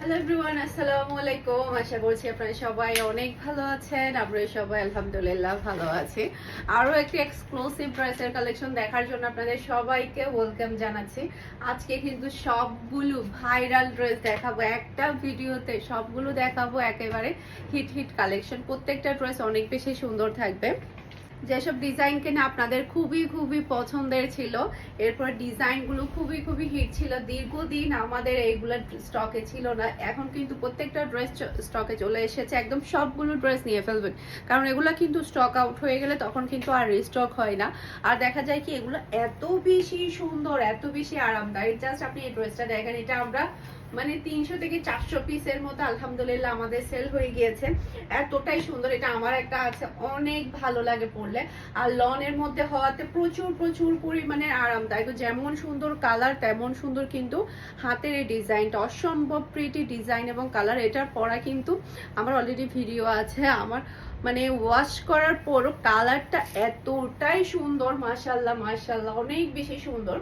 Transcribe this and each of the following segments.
Hello everyone, আসসালামু আলাইকুম। আশা করছি আপনারা সবাই অনেক ভালো আছেন। আমরা সবাই আলহামদুলিল্লাহ ভালো আছি। আরও একটি এক্সক্লুসিভ ড্রেসের কালেকশন দেখার জন্য আপনাদের সবাইকে ওয়েলকাম জানাচ্ছি। আজকে কিন্তু সবগুলো ভাইরাল ড্রেস দেখাবো, একটা ভিডিওতে সবগুলো দেখাবো। একেবারে হিট হিট কালেকশন, প্রত্যেকটা ড্রেস অনেক বেশি সুন্দর থাকবে। যেসব ডিজাইন কিনা আপনাদের খুবই খুবই পছন্দের ছিল, এরপর ডিজাইনগুলো খুবই খুবই হিট ছিল। দীর্ঘদিন আমাদের এইগুলো স্টকে ছিল না, এখন কিন্তু প্রত্যেকটা ড্রেস স্টকে চলে এসেছে। একদম সবগুলো ড্রেস নিয়ে ফেলবেন, কারণ এগুলো কিন্তু স্টক আউট হয়ে গেলে তখন কিন্তু আর রিস্টক হয় না। আর দেখা যায় কি এগুলো এত বেশি সুন্দর, এত বেশি আরামদায়ক। জাস্ট আপনি এই ড্রেসটা দেখেন, এটা আমরা মানে 300 থেকে 400 পিসের মতো আলহামদুলিল্লাহ আমাদের সেল হয়ে গিয়েছে। এতটাই সুন্দর, এটা আমার একটা আছে, অনেক ভালো লাগে পরলে। আর লনের মধ্যে হওয়াতে প্রচুর প্রচুর পরিমাণে আরামদায়ক। যেমন সুন্দর কালার তেমন সুন্দর কিন্তু হাতের এই ডিজাইনটা, অসম্ভব প্রিটি ডিজাইন এবং কালার। এটার পরা কিন্তু আমার অলরেডি ভিডিও আছে। আমার মানে ওয়াশ করার পরও কালারটা এতটাই সুন্দর, মাশাল্লাহ মাশাল্লাহ, অনেক বেশি সুন্দর।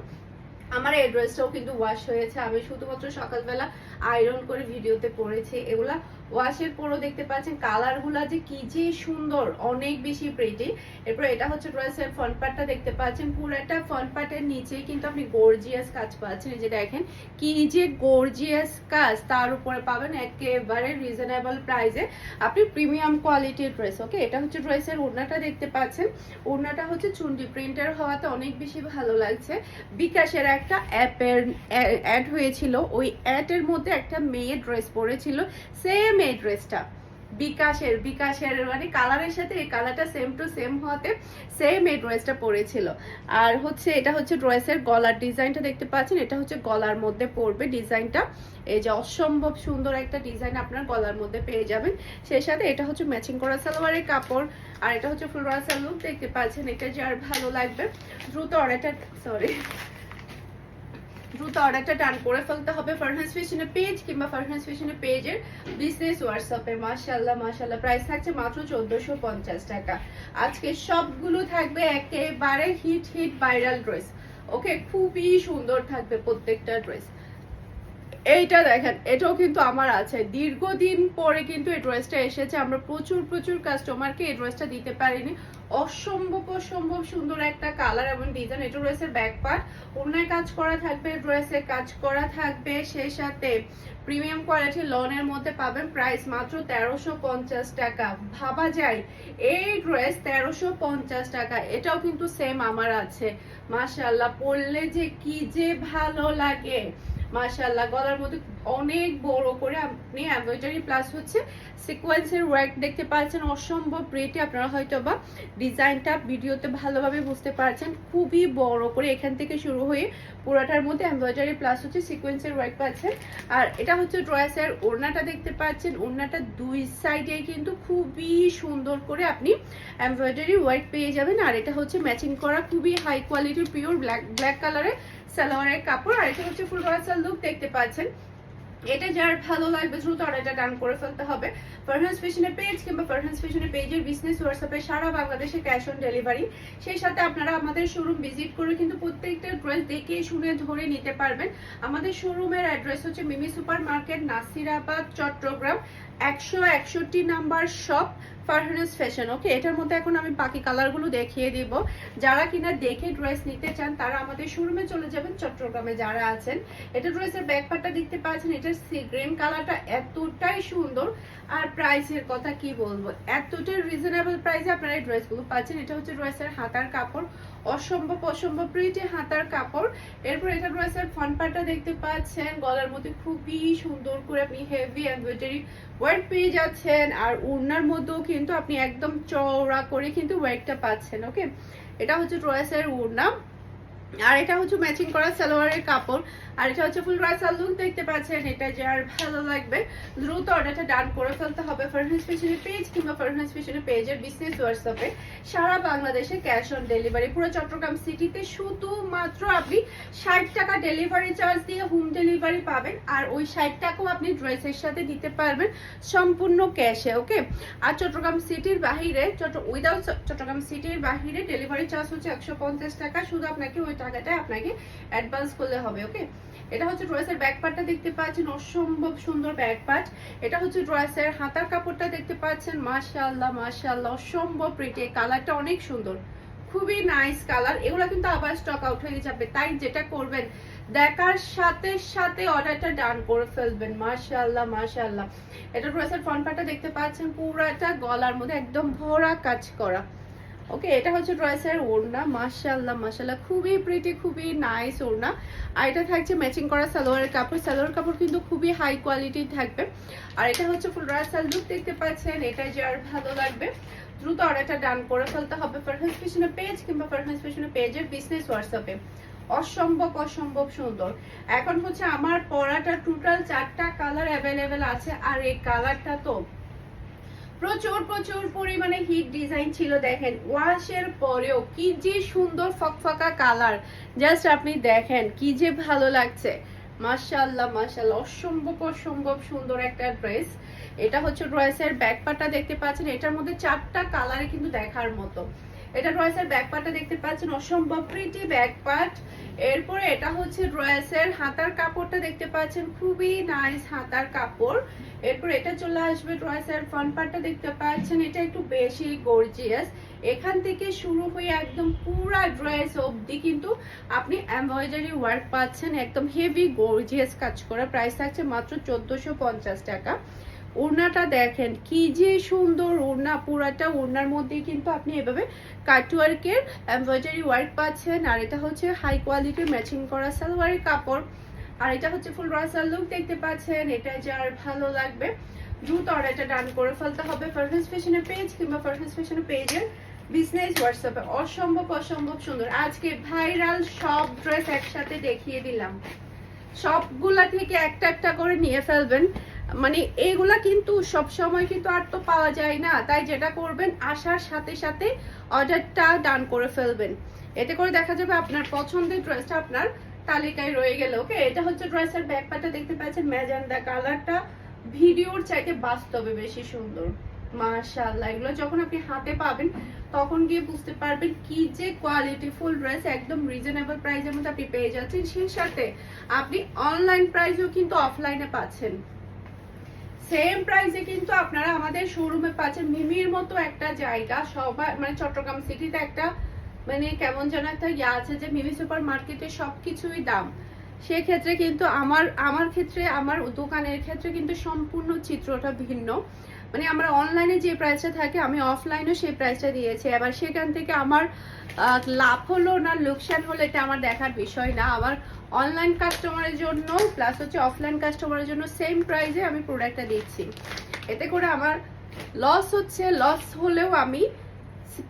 আমার এই ড্রেসটাও কিন্তু ওয়াশ হয়েছে, আমি শুধুমাত্র সকালবেলা আয়রন করে ভিডিওতে পরেছি। এগুলা ওয়াশের পরও দেখতে পাচ্ছেন কালারগুলা যে কি যে সুন্দর, অনেক বেশি প্রিটি। এরপর এটা হচ্ছে ড্রেসের ফ্রন্ট পার্টটা দেখতে পাচ্ছেন, পুরোটা ফ্রন্ট পার্টের নিচেই কিন্তু আপনি গর্জিয়াস কাজ পাচ্ছেন। এই যে দেখেন কি যে গর্জিয়াস কাজ, তার উপরে পাবেন একেবারে রিজনেবল প্রাইসে আপনি প্রিমিয়াম কোয়ালিটির ড্রেস। ওকে, এটা হচ্ছে ড্রেসের ওড়নাটা দেখতে পাচ্ছেন। ওড়নাটা হচ্ছে চুন্ডি প্রিন্টের হওয়াতে অনেক বেশি ভালো লাগছে। বিকাশের একটা অ্যাপের অ্যাড হয়েছিল, ওই অ্যাডের মধ্যে একটা মেয়ে ড্রেস পরেছিল, সেম এই ড্রেসটা বিকাশের মানে কালারের সাথে এই কালারটা সেম টু সেম হওয়াতে সেম এই ড্রেসটা পরেছিল। আর হচ্ছে এটা হচ্ছে ড্রেসের গলার ডিজাইনটা দেখতে পাচ্ছেন, এটা হচ্ছে গলার মধ্যে পড়বে ডিজাইনটা। এই যে অসম্ভব সুন্দর একটা ডিজাইন আপনার গলার মধ্যে পেয়ে যাবেন। সেই সাথে এটা হচ্ছে ম্যাচিং করা সালোয়ারের কাপড়, আর এটা হচ্ছে ফুল রাসাল লুক দেখতে পাচ্ছেন। এটা যে আর ভালো লাগবে দ্রুত অর্ডারটা ডান করে ফেলতে হবে ফারহানস ফ্যাশনের পেজ কিংবা ফারহানস ফ্যাশনের পেজের বিজনেস হোয়াটসঅ্যাপে। মাশাআল্লাহ মাশাআল্লাহ, প্রাইস থাকছে মাত্র 1450 টাকা। আজকে সবগুলো থাকবে একেবারে হিট হিট ভাইরাল ড্রেস। ওকে, খুবই সুন্দর থাকবে প্রত্যেকটা ড্রেস। এইটা দেখেন, এটাও কিন্তু আমার আছে, দীর্ঘদিন পরে কিন্তু এই ড্রেসটা এসেছে। আমরা প্রচুর প্রচুর কাস্টমারকে এই ড্রেসটা দিতে পারিনি। অসম্ভব অসম্ভব সুন্দর একটা কালার এবং ডিজাইন। এটা ড্রেসের ব্যাক পার্ট, ওড়নায় কাজ করা থাকবে, ড্রেসে কাজ করা থাকবে, সেই সাথে প্রিমিয়াম কোয়ালিটি লনের মধ্যে পাবেন। প্রাইস মাত্র 1350 টাকা। ভাবা যায় এই ড্রেস 1350 টাকা। এটাও কিন্তু সেম আমার আছে। মাশাআল্লাহ, পরলে যে কি যে ভালো লাগে মাশাআল্লাহ। গলার মধ্যে অনেক বড় করে আপনি এমব্রয়ডারি প্লাস হচ্ছে সিকোয়েন্সের ওয়ার্ক দেখতে পাচ্ছেন, অসম্ভব প্রিটি। আপনারা হয়তো বা ডিজাইনটা ভিডিওতে ভালোভাবে বুঝতে পারছেন, খুবই বড় করে এখান থেকে শুরু হয়ে পুরোটার মধ্যে এমব্রয়ডারি প্লাস হচ্ছে সিকোয়েন্সের ওয়ার্ক পাচ্ছেন। আর এটা হচ্ছে ড্রেসের ওড়নাটা দেখতে পাচ্ছেন, ওড়নাটা দুই সাইডে কিন্তু খুবই সুন্দর করে আপনি এমব্রয়ডারি ওয়ার্ক পেয়ে যাবেন। আর এটা হচ্ছে ম্যাচিং করা খুবই হাই কোয়ালিটির পিওর ব্ল্যাক কালারের সালোয়ারের কাপড়। আর এটা হচ্ছে ফুল রাসাল লুক দেখতে পাচ্ছেন। এটা যার ভালো লাগবে দ্রুত অর্ডারটা ডান করে ফেলতে হবে ফারহানস ফ্যাশনের পেজ কিংবা ফারহানস ফ্যাশনের পেজের বিজনেস হোয়াটসঅ্যাপে সারা বাংলাদেশে ক্যাশ অন ডেলিভারি। সেই সাথে আপনারা আমাদের শোরুম ভিজিট করে কিন্তু প্রত্যেকটা ড্রেস দেখে শুনে ধরে নিতে পারবেন। আমাদের শোরুমের অ্যাড্রেস হচ্ছে Mimi super market, Nasirabad, Chattogram, 161 number shop Farhan's fashion. Okay, এটার মধ্যে এখন আমি বাকি কালারগুলো দেখিয়ে দিব। যারা কিনা দেখে ড্রেস নিতে চান তারা আমাদের শোরুমে চলে যাবেন চট্টগ্রামে যারা আছেন। এটা ড্রেসের ব্যাক পার্টটা দেখতে পাচ্ছেন, এটার সি গ্রিন কালারটা এতটাই সুন্দর। আর প্রাইসের কথা কি বলবো, এতটাই রিজনেবল প্রাইসে আপনারা এই ড্রেসগুলো পাচ্ছেন। এটা হচ্ছে ড্রেসের হাতার কাপড়, অসম্ভব অসম্ভব প্রিটি হাতার কাপড়। এরপর এটা ড্রেসের ফ্রন্ট পার্টটা দেখতে পাচ্ছেন, গলার মধ্যে খুবই সুন্দর করে আপনি হেভি এমব্রয়ডারি ওয়ার্ক পেয়ে যাচ্ছেন। আর ওড়নার মধ্যেও কিন্তু আপনি একদম চওড়া করে কিন্তু ওয়ার্কটা পাচ্ছেন। ওকে, এটা হচ্ছে ড্রেসের ওড়না, আর এটা হচ্ছে ম্যাচিং করা সালোয়ারের কাপড়। আর এটা হচ্ছে ফুল রাসাল লুক দেখতে পাচ্ছেন। এটা যার ভালো লাগবে দ্রুত অর্ডারটা ডান করে ফেলতে হবে ফারহানস ফ্যাশনের পেজ কিংবা ফারহানস ফ্যাশনের পেজের বিজনেস হোয়াটসঅ্যাপে সারা বাংলাদেশে ক্যাশ অন ডেলিভারি। পুরো চট্টগ্রাম সিটিতে শুধুমাত্র আপনি 60 টাকা ডেলিভারি চার্জ দিয়ে হোম ডেলিভারি পাবেন। আর ওই 60 টাকাও আপনি ড্রেসের সাথে দিতে পারবেন সম্পূর্ণ ক্যাশে। ওকে, আর চট্টগ্রাম সিটির বাহিরে উইদাউট চট্টগ্রাম সিটির বাহিরে ডেলিভারি চার্জ হচ্ছে 150 টাকা। শুধু আপনাকে ওই টাকাটা আপনাকে অ্যাডভান্স করলে হবে। ওকে, এটা হচ্ছে ড্রেসের ব্যাক পার্টটা দেখতে পাচ্ছেন, অসম্ভব সুন্দর ব্যাক পার্ট। এটা হচ্ছে ড্রেসের হাতার কাপড়টা দেখতে পাচ্ছেন, মাশাআল্লাহ মাশাআল্লাহ অসম্ভব প্রিটি। কালারটা অনেক সুন্দর, খুবই নাইস কালার। এগুলো কিন্তু আবার স্টক আউট হয়ে যাবে, তাই যেটা করবেন দেখার সাথে সাথে অর্ডারটা ডান করে ফেলবেন। মাশাআল্লাহ মাশাআল্লাহ। এটা ড্রেসের ফ্রন্ট পার্টটা দেখতে পাচ্ছেন, পুরাটা গলার মধ্যে একদম ভরা কাজ করা। ওকে, এটা হচ্ছে ড্রেসের ওড়না, মাশাআল্লাহ মাশাআল্লাহ খুবই প্রিটি, খুবই নাইস ওড়না। আর এটা থাকছে ম্যাচিং করা সালোয়ারের কাপড়। সালোয়ার কাপড় কিন্তু খুবই হাই কোয়ালিটির থাকবে। আর এটা হচ্ছে ফুল রাসাল লুক দেখতে পাচ্ছেন। এটা যার ভালো লাগবে দ্রুত অর্ডারটা ডান করে ফেলতে হবে ফারহান ফ্যাশনের পেজ কিংবা ফারহান ফ্যাশনের পেজের বিজনেস হোয়াটসঅ্যাপে। অসম্ভব অসম্ভব সুন্দর। এখন হচ্ছে আমার পরাটা টোটাল 4টা কালার অ্যাভেলেবেল আছে। আর এই কালারটা তো প্রচুর প্রচুর পরিমাণে হিট ডিজাইন ছিল। দেখেন ওয়াশের পরেও কি যে সুন্দর ফকফকা কালার, জাস্ট আপনি দেখেন কি যে ভালো লাগছে। মাশাআল্লাহ মাশাআল্লাহ অসম্ভব অসম্ভব সুন্দর একটা ড্রেস। এটা হচ্ছে ড্রেসের ব্যাক পার্টটা দেখতে পাচ্ছেন, এটার মধ্যে 4টা কালারে কিন্তু দেখার মতো। এটা ড্রেসের ব্যাক পার্টটা দেখতে পাচ্ছেন, অসম্ভব প্রিটি ব্যাক পার্ট। এরপরে এটা হচ্ছে ড্রেসের হাতার কাপড়টা দেখতে পাচ্ছেন, খুবই নাইস হাতার কাপড়। এরপর এটা চলে আসবে ড্রেসের ফ্রন্ট পার্টটা দেখতে পাচ্ছেন, এটা একটু বেশি গর্জিয়াস। এখান থেকে শুরু হয়ে একদম পুরা ড্রেস অবধি কিন্তু আপনি এমব্রয়ডারি ওয়ার্ক পাচ্ছেন, একদম হেভি গর্জিয়াস কাজ করা। প্রাইস থাকছে মাত্র 1450 টাকা। ওড়নাটা দেখেন কি যে সুন্দর ওড়না, পুরাটা ওড়নার মধ্যে কিন্তু আপনি এভাবে কাটওয়ার্কের এমব্রয়ডারি ওয়ার্ক পাচ্ছেন। আর এটা হচ্ছে হাই কোয়ালিটির ম্যাচিং করা সালোয়ারের কাপড়। আর এটা হচ্ছে ফুল রাসাল লুক দেখতে পাচ্ছেন। এটা যার ভালো লাগবে দ্রুত অর্ডারটা ডান করে ফেলতে হবে ফারহান ফ্যাশনের পেজ কিংবা ফারহান ফ্যাশনের পেজের বিজনেস হোয়াটসঅ্যাপে। অসম্ভব অসম্ভব সুন্দর। আজকে ভাইরাল সব ড্রেস একসাথে দেখিয়ে দিলাম, সবগুলা থেকে একটা একটা করে নিয়ে ফেলবেন। মানে এগুলা কিন্তু সব সময় কিন্তু আর তো পাওয়া যায় না, তাই যেটা করবেন আসার সাথে সাথে অর্ডারটা ডান করে ফেলবেন। এতে করে দেখা যাবে আপনার পছন্দের ড্রেসটা আপনার তালিকায় রয়ে গেল। ওকে, এটা হচ্ছে ড্রেসের ব্যাক পার্টটা দেখতে পাচ্ছেন, ম্যাজেন্ডা কালারটা ভিডিওর চাইতে বাস্তবে বেশি সুন্দর। মাশাআল্লাহ, এগুলো যখন আপনি হাতে পাবেন তখন গিয়ে বুঝতে পারবেন কি যে কোয়ালিটি ফুল ড্রেস। একদম রিজনেবল প্রাইসের মধ্যে আপনি পেয়ে যাচ্ছেন, সেই সাথে আপনি অনলাইন প্রাইসও কিন্তু অফলাইনে পাচ্ছেন। সেম প্রাইসে কিন্তু আপনারা আমাদের শোরুমে পাচ্ছেন। মিমির মতো একটা জায়গা সবাই, মানে চট্টগ্রাম সিটিতে একটা মানে কেমন যেন একটা ইয়ে আছে যে মিমি সুপার মার্কেটে সবকিছুই দাম। সেক্ষেত্রে কিন্তু আমার ক্ষেত্রে, আমার দোকানের ক্ষেত্রে কিন্তু সম্পূর্ণ চিত্রটা ভিন্ন। মানে আমরা অনলাইনে যে প্রাইসটা থাকে আমি অফলাইনেও সেই প্রাইসটা দিয়েছি। এবার সেখান থেকে আমার লাভ হলো না লোকসান হলো এটা আমার দেখার বিষয় না। আমার অনলাইন কাস্টমারের জন্য প্লাস হচ্ছে অফলাইন কাস্টমারের জন্য সেম প্রাইসে আমি প্রোডাক্টটা দিচ্ছি। এতে করে আমার লস হচ্ছে, লস হলেও আমি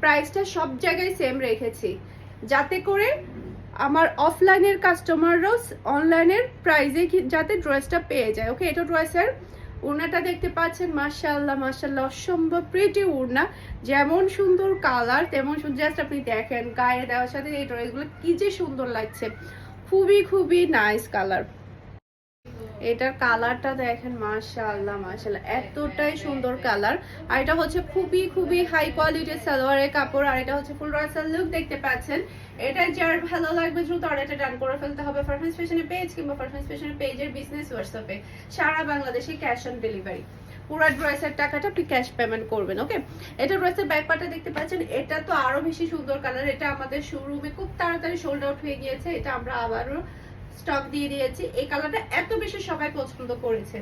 প্রাইসটা সব জায়গায় সেম রেখেছি, যাতে করে আমার অফলাইনের কাস্টমাররাও অনলাইনের প্রাইসে যাতে ড্রেসটা পেয়ে যায়। ওকে, এটা ড্রেসের ওড়নাটা দেখতে পাচ্ছেন, মাশাআল্লাহ মাশাআল্লাহ অসম্ভব প্রিটি ওড়না। যেমন সুন্দর কালার তেমন সুন্দর, জাস্ট আপনি দেখেন গায়ে দেওয়ার সাথে এই ড্রেসগুলো কি যে সুন্দর লাগছে। খুবই খুবই নাইস কালার। এটার কালারটা দেখেন, মাশাআল্লাহ মাশাআল্লাহ এতটাই সুন্দর কালার। আর এটা হচ্ছে খুবই খুবই হাই কোয়ালিটির সালোয়ারের কাপড়। আর এটা হচ্ছে ফুল রাসাল লুক দেখতে পাচ্ছেন। এটা যার ভালো লাগবে দ্রুত অর্ডারটা ডান করে ফেলতে হবে ফারহান ফ্যাশনের পেজ কিংবা ফারহান ফ্যাশনের পেজের বিজনেস হোয়াটসঅ্যাপে। সারা বাংলাদেশে ক্যাশ অন ডেলিভারি, পুরো ড্রেসের টাকাটা আপনি ক্যাশ পেমেন্ট করবেন। ওকে, এটা ড্রেসের ব্যাক পার্টটা দেখতে পাচ্ছেন, এটা তো আরো বেশি সুন্দর কালার। এটা আমাদের শোরুমে খুব তাড়াতাড়ি সোল্ড আউট হয়ে গিয়েছে, এটা আমরা আবারও স্টক দিয়ে দিয়েছি। এই কালারটা এত বেশি সবাই পছন্দ করেছে,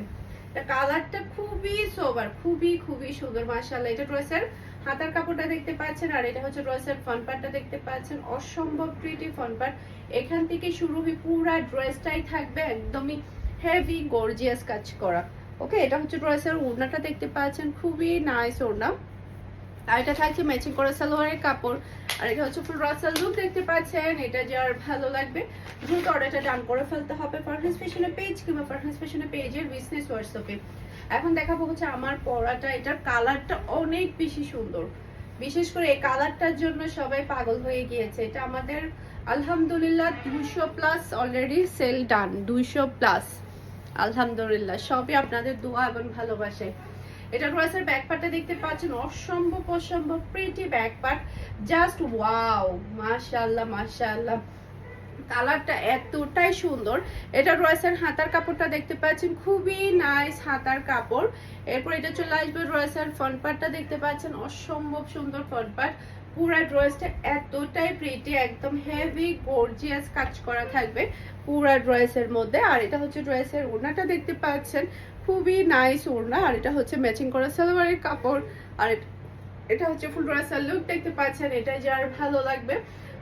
কালারটা খুবই সোবার, খুবই খুবই সুন্দর মাশাআল্লাহ। এটা ড্রেসের হাতার কাপড়টা দেখতে পাচ্ছেন। আর এটা হচ্ছে ড্রেসের ফ্রন্ট পার্টটা দেখতে পাচ্ছেন, অসম্ভব প্রিটি ফ্রন্ট পার্ট। এখান থেকে শুরু হয়ে পুরা ড্রেসটাই থাকবে একদমই হেভি গর্জিয়াস কাজ করা। ওকে, এটা হচ্ছে ড্রেসের ওড়নাটা দেখতে পাচ্ছেন, খুবই নাইস ওড়না। আর এটা থাকছে ম্যাচিং করা সালোয়ারের কাপড়। আর এটা হচ্ছে ফুল রাসাল লুক দেখতে পাচ্ছেন। এটা যার ভালো লাগবে দ্রুত অর্ডারটা ডান করে ফেলতে হবে ফারহান ফ্যাশনের পেজ কিংবা ফারহান ফ্যাশনের পেজের বিজনেস হোয়াটসঅ্যাপে। এখন দেখাবো হচ্ছে আমার পরাটা, এটার কালারটা অনেক বেশি সুন্দর। বিশেষ করে এই কালারটার জন্য সবাই পাগল হয়ে গিয়েছে। এটা আমাদের আলহামদুলিল্লাহ 200+ অলরেডি সেল ডান, 200+। আলহামদুলিল্লাহ, সবই আপনাদের দোয়া এবং ভালোবাসে। এটা ড্রেসের ব্যাক পার্টটা দেখতে পাচ্ছেন, অসম্ভব অসম্ভব pretty back part, just wow মাশাআল্লাহ মাশাআল্লাহ। কালারটা এতটাই সুন্দর। এটা ড্রেসের হাতার কাপড়টা দেখতে পাচ্ছেন, খুবই নাইস হাতার কাপড়। এরপর এটা চলে আসবে ড্রেসের ফ্রন্ট পার্টটা দেখতে পাচ্ছেন, অসম্ভব সুন্দর ফ্রন্ট পার্ট। পুরা ড্রেসটা এতটাই প্রিটি, একদম হেভি গর্জিয়াস কাজ করা থাকবে পুরা ড্রেসের মধ্যে। আর এটা হচ্ছে ড্রেসের ওড়নাটা দেখতে পাচ্ছেন, খুবই নাইস ওড়না। আর এটা হচ্ছে ম্যাচিং করা সালোয়ারের কাপড়। আর এটা হচ্ছে ফুল ড্রেসের লুক দেখতে পাচ্ছেন। এটা যার ভালো লাগবে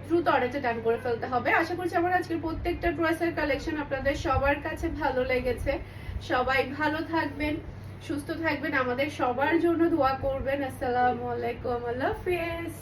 দ্রুত অর্ডারটা ডান করে ফেলতে হবে। আশা করছি আমার আজকের প্রত্যেকটা ড্রেসের কালেকশন আপনাদের সবার কাছে ভালো লেগেছে। সবাই ভালো থাকবেন, সুস্থ থাকবেন, আমাদের সবার জন্য দোয়া করবেন। আসসালামু আলাইকুম, আল্লাহ হাফেজ।